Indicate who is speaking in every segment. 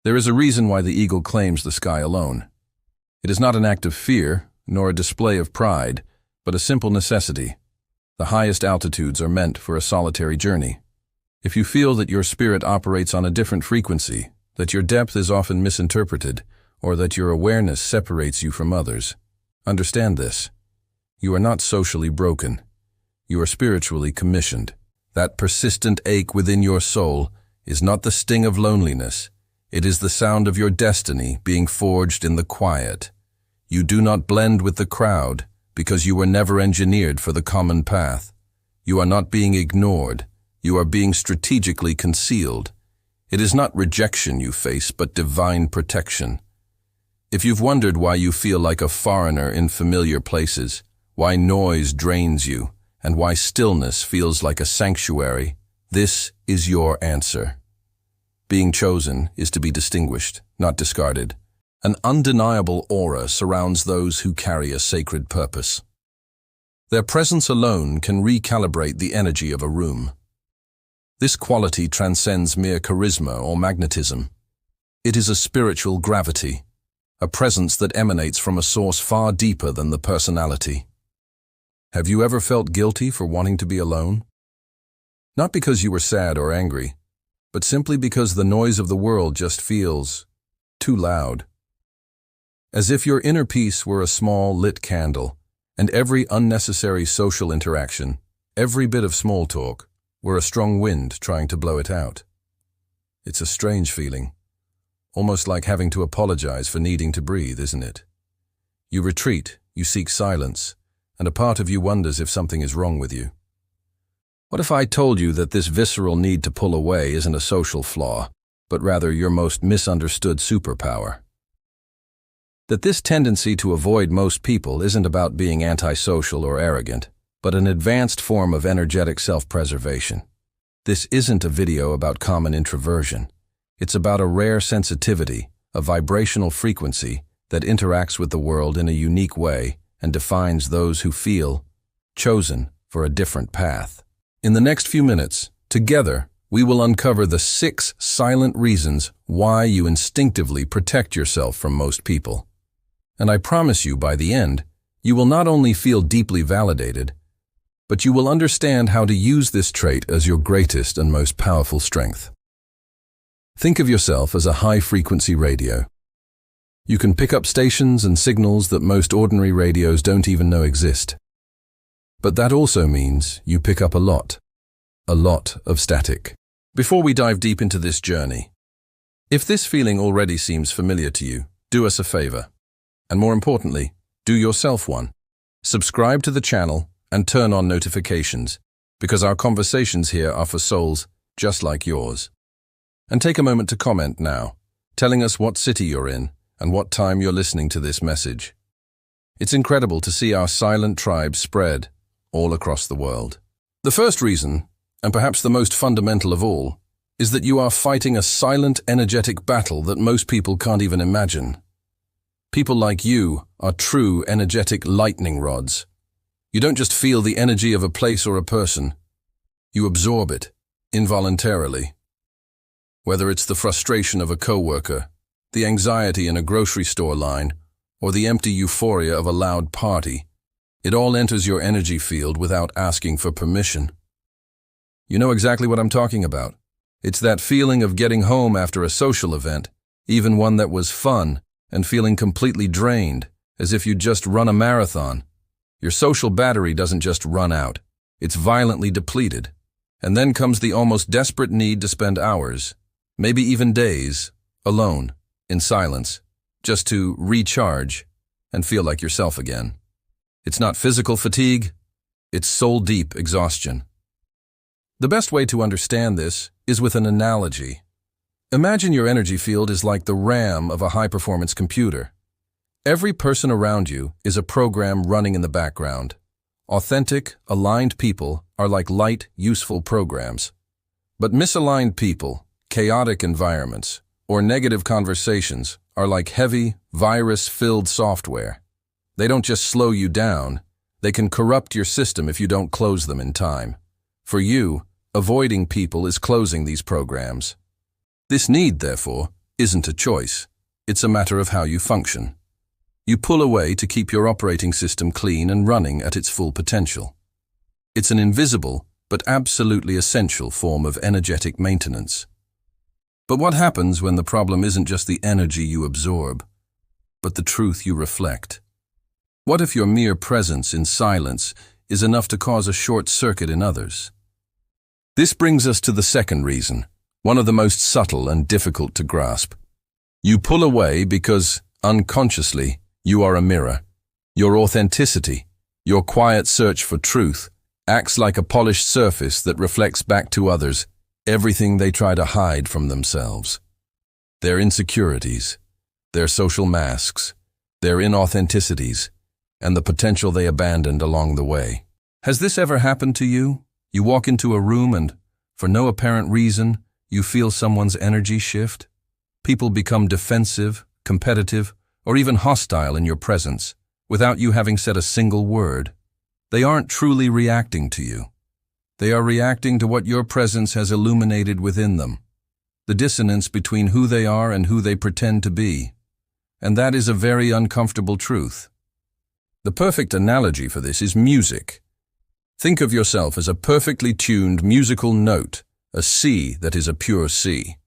Speaker 1: There is a reason why the eagle claims the sky alone. It is not an act of fear, nor a display of pride, but a simple necessity. The highest altitudes are meant for a solitary journey. If you feel that your spirit operates on a different frequency, that your depth is often misinterpreted, or that your awareness separates you from others, understand this. You are not socially broken. You are spiritually commissioned. That persistent ache within your soul is not the sting of loneliness. It is the sound of your destiny being forged in the quiet. You do not blend with the crowd because you were never engineered for the common path. You are not being ignored. You are being strategically concealed. It is not rejection you face, but divine protection. If you've wondered why you feel like a foreigner in familiar places, why noise drains you, and why stillness feels like a sanctuary, this is your answer. Being chosen is to be distinguished, not discarded. An undeniable aura surrounds those who carry a sacred purpose. Their presence alone can recalibrate the energy of a room. This quality transcends mere charisma or magnetism. It is a spiritual gravity, a presence that emanates from a source far deeper than the personality. Have you ever felt guilty for wanting to be alone? Not because you were sad or angry, but simply because the noise of the world just feels too loud. As if your inner peace were a small lit candle, and every unnecessary social interaction, every bit of small talk, were a strong wind trying to blow it out. It's a strange feeling, almost like having to apologize for needing to breathe, isn't it? You retreat, you seek silence, and a part of you wonders if something is wrong with you. What if I told you that this visceral need to pull away isn't a social flaw, but rather your most misunderstood superpower? That this tendency to avoid most people isn't about being antisocial or arrogant, but an advanced form of energetic self-preservation. This isn't a video about common introversion. It's about a rare sensitivity, a vibrational frequency that interacts with the world in a unique way and defines those who feel chosen for a different path. In the next few minutes, together, we will uncover the 6 silent reasons why you instinctively protect yourself from most people. And I promise you, by the end, you will not only feel deeply validated, but you will understand how to use this trait as your greatest and most powerful strength. Think of yourself as a high-frequency radio. You can pick up stations and signals that most ordinary radios don't even know exist. But that also means you pick up a lot of static. Before we dive deep into this journey, if this feeling already seems familiar to you, do us a favor. And more importantly, do yourself one. Subscribe to the channel and turn on notifications, because our conversations here are for souls just like yours. And take a moment to comment now, telling us what city you're in and what time you're listening to this message. It's incredible to see our silent tribe spread all across the world. The first reason, and perhaps the most fundamental of all, is that you are fighting a silent, energetic battle that most people can't even imagine. People like you are true energetic lightning rods. You don't just feel the energy of a place or a person. You absorb it, involuntarily. Whether it's the frustration of a coworker, the anxiety in a grocery store line, or the empty euphoria of a loud party, it all enters your energy field without asking for permission. You know exactly what I'm talking about. It's that feeling of getting home after a social event, even one that was fun, and feeling completely drained, as if you'd just run a marathon. Your social battery doesn't just run out, it's violently depleted. And then comes the almost desperate need to spend hours, maybe even days, alone, in silence, just to recharge and feel like yourself again. It's not physical fatigue, it's soul-deep exhaustion. The best way to understand this is with an analogy. Imagine your energy field is like the RAM of a high-performance computer. Every person around you is a program running in the background. Authentic, aligned people are like light, useful programs. But misaligned people, chaotic environments, or negative conversations are like heavy, virus-filled software. They don't just slow you down, they can corrupt your system if you don't close them in time. For you, avoiding people is closing these programs. This need, therefore, isn't a choice. It's a matter of how you function. You pull away to keep your operating system clean and running at its full potential. It's an invisible, but absolutely essential form of energetic maintenance. But what happens when the problem isn't just the energy you absorb, but the truth you reflect? What if your mere presence in silence is enough to cause a short circuit in others? This brings us to the second reason, one of the most subtle and difficult to grasp. You pull away because, unconsciously, you are a mirror. Your authenticity, your quiet search for truth, acts like a polished surface that reflects back to others everything they try to hide from themselves. Their insecurities, their social masks, their inauthenticities, and the potential they abandoned along the way. Has this ever happened to you? You walk into a room and, for no apparent reason, you feel someone's energy shift? People become defensive, competitive, or even hostile in your presence, without you having said a single word. They aren't truly reacting to you. They are reacting to what your presence has illuminated within them, the dissonance between who they are and who they pretend to be. And that is a very uncomfortable truth. The perfect analogy for this is music. Think of yourself as a perfectly tuned musical note, a C that is a pure C.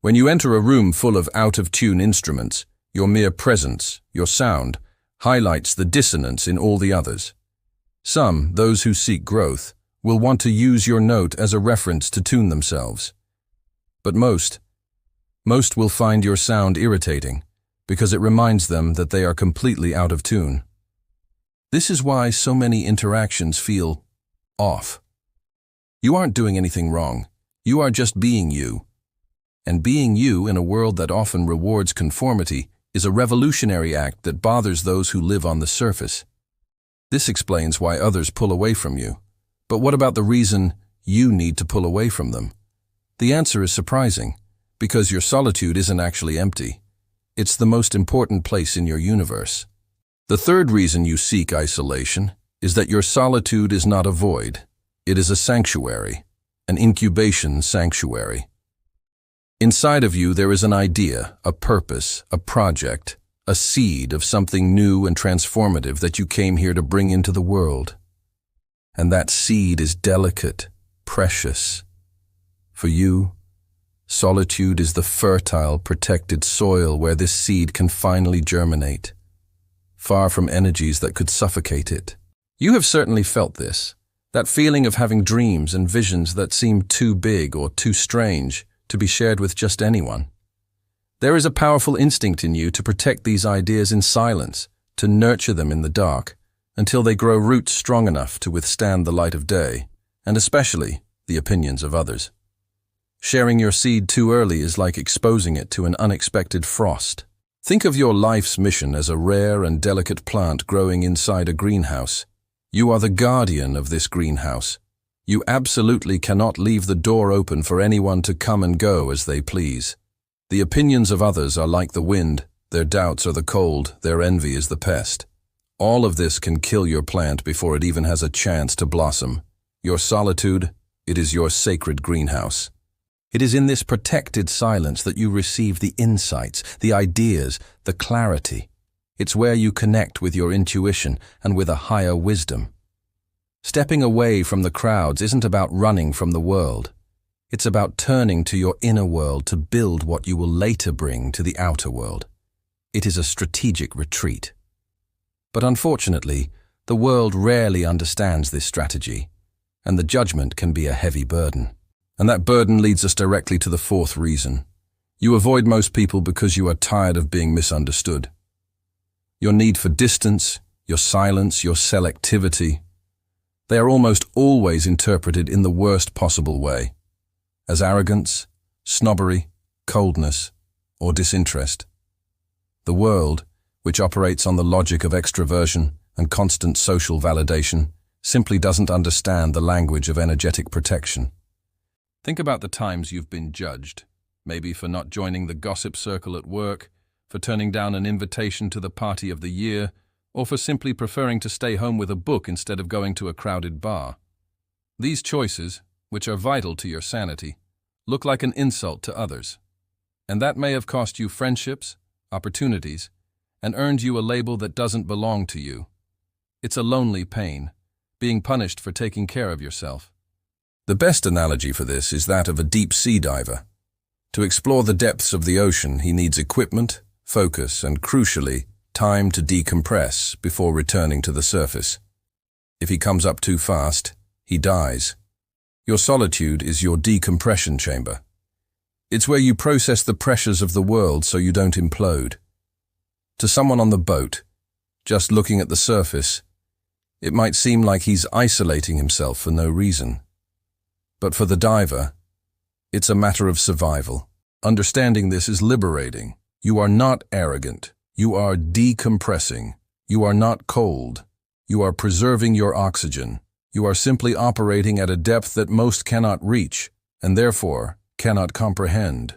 Speaker 1: When you enter a room full of out-of-tune instruments, your mere presence, your sound, highlights the dissonance in all the others. Some, those who seek growth, will want to use your note as a reference to tune themselves. But most will find your sound irritating, because it reminds them that they are completely out of tune. This is why so many interactions feel off. You aren't doing anything wrong. You are just being you. And being you in a world that often rewards conformity is a revolutionary act that bothers those who live on the surface. This explains why others pull away from you. But what about the reason you need to pull away from them? The answer is surprising, because your solitude isn't actually empty. It's the most important place in your universe. The third reason you seek isolation is that your solitude is not a void. It is a sanctuary, an incubation sanctuary. Inside of you there is an idea, a purpose, a project, a seed of something new and transformative that you came here to bring into the world. And that seed is delicate, precious. For you, solitude is the fertile, protected soil where this seed can finally germinate, far from energies that could suffocate it. You have certainly felt this, that feeling of having dreams and visions that seem too big or too strange to be shared with just anyone. There is a powerful instinct in you to protect these ideas in silence, to nurture them in the dark, until they grow roots strong enough to withstand the light of day, and especially the opinions of others. Sharing your seed too early is like exposing it to an unexpected frost. Think of your life's mission as a rare and delicate plant growing inside a greenhouse. You are the guardian of this greenhouse. You absolutely cannot leave the door open for anyone to come and go as they please. The opinions of others are like the wind, their doubts are the cold, their envy is the pest. All of this can kill your plant before it even has a chance to blossom. Your solitude, it is your sacred greenhouse. It is in this protected silence that you receive the insights, the ideas, the clarity. It's where you connect with your intuition and with a higher wisdom. Stepping away from the crowds isn't about running from the world. It's about turning to your inner world to build what you will later bring to the outer world. It is a strategic retreat. But unfortunately, the world rarely understands this strategy, and the judgment can be a heavy burden. And that burden leads us directly to the fourth reason. You avoid most people because you are tired of being misunderstood. Your need for distance, your silence, your selectivity, they are almost always interpreted in the worst possible way, as arrogance, snobbery, coldness, or disinterest. The world, which operates on the logic of extroversion and constant social validation, simply doesn't understand the language of energetic protection. Think about the times you've been judged, maybe for not joining the gossip circle at work, for turning down an invitation to the party of the year, or for simply preferring to stay home with a book instead of going to a crowded bar. These choices, which are vital to your sanity, look like an insult to others. And that may have cost you friendships, opportunities, and earned you a label that doesn't belong to you. It's a lonely pain, being punished for taking care of yourself. The best analogy for this is that of a deep-sea diver. To explore the depths of the ocean, he needs equipment, focus, and crucially, time to decompress before returning to the surface. If he comes up too fast, he dies. Your solitude is your decompression chamber. It's where you process the pressures of the world so you don't implode. To someone on the boat, just looking at the surface, it might seem like he's isolating himself for no reason. But for the diver, it's a matter of survival. Understanding this is liberating. You are not arrogant. You are decompressing. You are not cold. You are preserving your oxygen. You are simply operating at a depth that most cannot reach, and therefore cannot comprehend.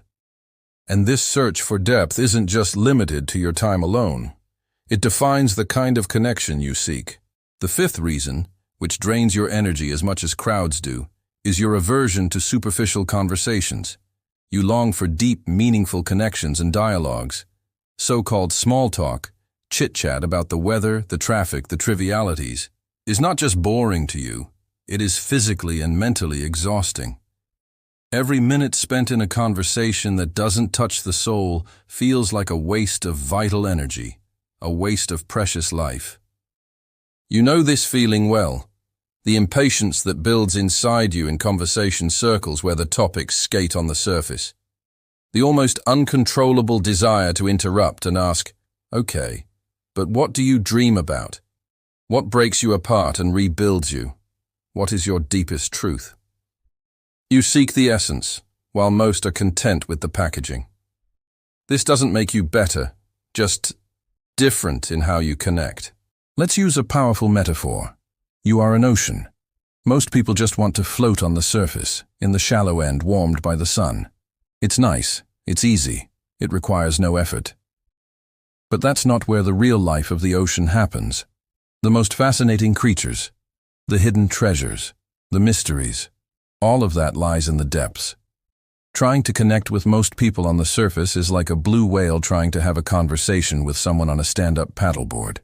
Speaker 1: And this search for depth isn't just limited to your time alone. It defines the kind of connection you seek. The fifth reason, which drains your energy as much as crowds do, is your aversion to superficial conversations. You long for deep, meaningful connections and dialogues. So-called small talk, chit-chat about the weather, the traffic, the trivialities, is not just boring to you, it is physically and mentally exhausting. Every minute spent in a conversation that doesn't touch the soul feels like a waste of vital energy, a waste of precious life. You know this feeling well. The impatience that builds inside you in conversation circles where the topics skate on the surface. The almost uncontrollable desire to interrupt and ask, "Okay, but what do you dream about? What breaks you apart and rebuilds you? What is your deepest truth?" You seek the essence, while most are content with the packaging. This doesn't make you better, just different in how you connect. Let's use a powerful metaphor. You are an ocean. Most people just want to float on the surface, in the shallow end warmed by the sun. It's nice, it's easy, it requires no effort. But that's not where the real life of the ocean happens. The most fascinating creatures, the hidden treasures, the mysteries, all of that lies in the depths. Trying to connect with most people on the surface is like a blue whale trying to have a conversation with someone on a stand-up paddleboard.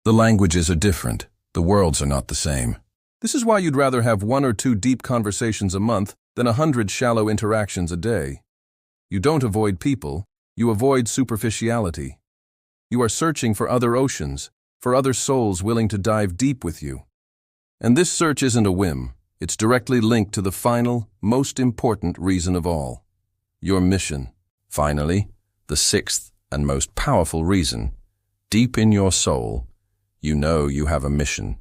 Speaker 1: The languages are different. The worlds are not the same. This is why you'd rather have 1 or 2 deep conversations a month than 100 shallow interactions a day. You don't avoid people, you avoid superficiality. You are searching for other oceans, for other souls willing to dive deep with you. And this search isn't a whim. It's directly linked to the final, most important reason of all. Your mission. Finally, the sixth and most powerful reason. Deep in your soul, you know you have a mission,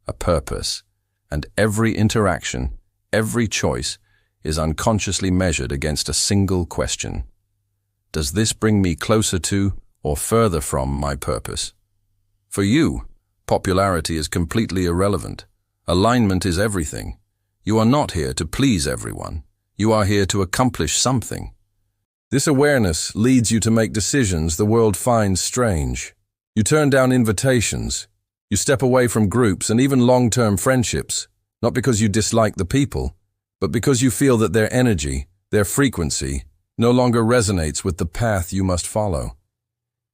Speaker 1: a purpose, and every interaction, every choice is unconsciously measured against a single question. Does this bring me closer to or further from my purpose? For you, popularity is completely irrelevant. Alignment is everything. You are not here to please everyone. You are here to accomplish something. This awareness leads you to make decisions the world finds strange. You turn down invitations. You step away from groups and even long-term friendships, not because you dislike the people, but because you feel that their energy, their frequency, no longer resonates with the path you must follow.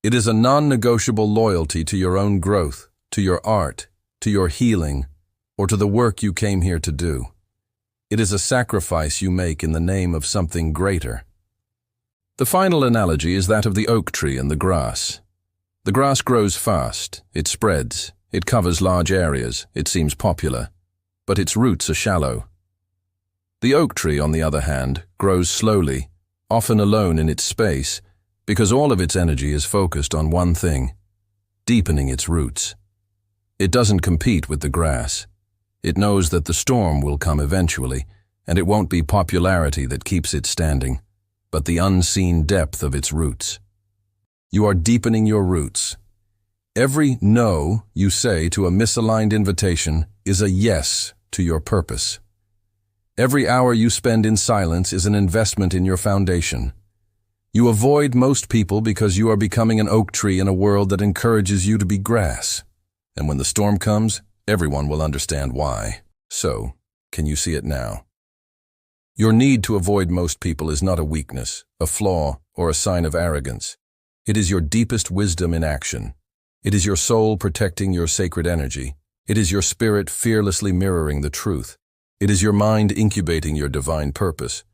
Speaker 1: It is a non-negotiable loyalty to your own growth, to your art, to your healing, or to the work you came here to do. It is a sacrifice you make in the name of something greater. The final analogy is that of the oak tree and the grass. The grass grows fast, it spreads, it covers large areas, it seems popular, but its roots are shallow. The oak tree, on the other hand, grows slowly, often alone in its space, because all of its energy is focused on one thing, deepening its roots. It doesn't compete with the grass. It knows that the storm will come eventually, and it won't be popularity that keeps it standing, but the unseen depth of its roots. You are deepening your roots. Every no you say to a misaligned invitation is a yes to your purpose. Every hour you spend in silence is an investment in your foundation. You avoid most people because you are becoming an oak tree in a world that encourages you to be grass. And when the storm comes, everyone will understand why. So, can you see it now? Your need to avoid most people is not a weakness, a flaw, or a sign of arrogance. It is your deepest wisdom in action. It is your soul protecting your sacred energy. It is your spirit fearlessly mirroring the truth. It is your mind incubating your divine purpose.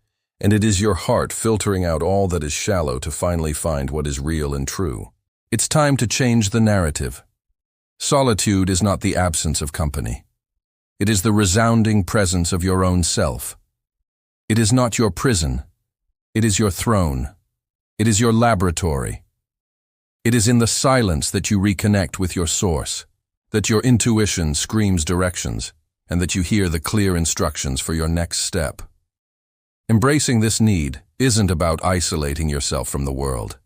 Speaker 1: And it is your heart filtering out all that is shallow to finally find what is real and true. It's time to change the narrative. Solitude is not the absence of company. It is the resounding presence of your own self. It is not your prison. It is your throne. It is your laboratory. It is in the silence that you reconnect with your source, that your intuition screams directions, and that you hear the clear instructions for your next step. Embracing this need isn't about isolating yourself from the world.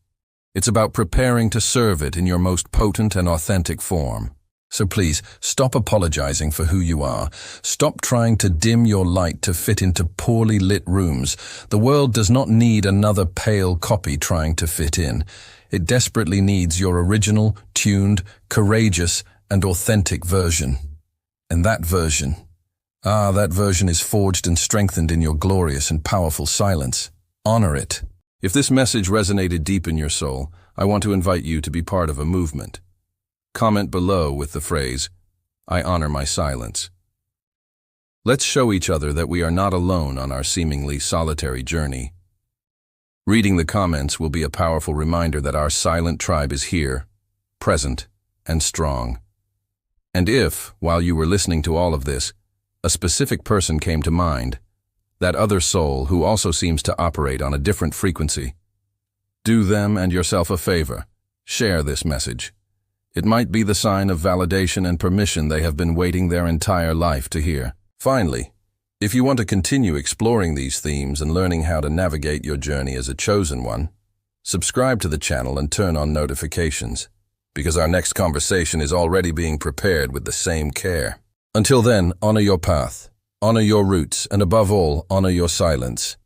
Speaker 1: It's about preparing to serve it in your most potent and authentic form. So please, stop apologizing for who you are. Stop trying to dim your light to fit into poorly lit rooms. The world does not need another pale copy trying to fit in. It desperately needs your original, tuned, courageous, and authentic version. And that version is forged and strengthened in your glorious and powerful silence. Honor it. If this message resonated deep in your soul, I want to invite you to be part of a movement. Comment below with the phrase, "I honor my silence." Let's show each other that we are not alone on our seemingly solitary journey. Reading the comments will be a powerful reminder that our silent tribe is here, present, and strong. And if, while you were listening to all of this, a specific person came to mind, that other soul who also seems to operate on a different frequency, do them and yourself a favor. Share this message. It might be the sign of validation and permission they have been waiting their entire life to hear. Finally, if you want to continue exploring these themes and learning how to navigate your journey as a chosen one, subscribe to the channel and turn on notifications, because our next conversation is already being prepared with the same care. Until then, honor your path, honor your roots, and above all, honor your silence.